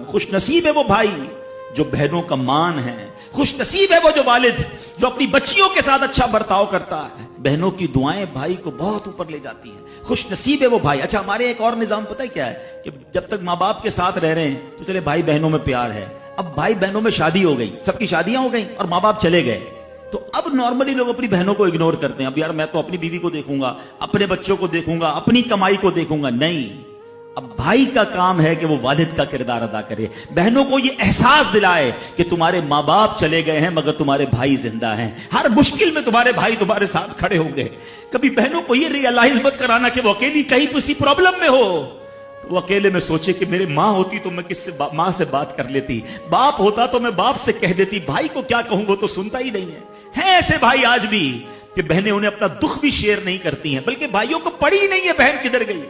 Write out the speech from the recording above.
खुश नसीब है वो भाई जो बहनों का मान है। खुश नसीब है वो जो वालिद जो अपनी बच्चियों के साथ अच्छा बर्ताव करता है। बहनों की दुआएं भाई को बहुत ऊपर ले जाती हैं। खुश नसीब है वो भाई। अच्छा, हमारे एक और निजाम पता है क्या है कि जब तक माँ बाप के साथ रह रहे हैं तो चले भाई बहनों में प्यार है। अब भाई बहनों में शादी हो गई, सबकी शादियां हो गई और माँ बाप चले गए, तो अब नॉर्मली लोग अपनी बहनों को इग्नोर करते हैं। अब यार मैं तो अपनी बीवी को देखूंगा, अपने बच्चों को देखूंगा, अपनी कमाई को देखूंगा। नहीं, अब भाई का काम है कि वो वालिद का किरदार अदा करे, बहनों को ये एहसास दिलाए कि तुम्हारे माँ बाप चले गए हैं मगर तुम्हारे भाई जिंदा हैं। हर मुश्किल में तुम्हारे भाई तुम्हारे साथ खड़े होंगे। कभी बहनों को ये रियलाइज मत कराना कि वो अकेली कहीं किसी प्रॉब्लम में हो। वो अकेले में सोचे कि मेरी माँ होती तो मैं किससे माँ से बात कर लेती, बाप होता तो मैं बाप से कह देती, भाई को क्या कहूंगा तो सुनता ही नहीं है ऐसे भाई आज भी कि बहनें उन्हें अपना दुख भी शेयर नहीं करती हैं, बल्कि भाइयों को पड़ी ही नहीं है बहन किधर गई।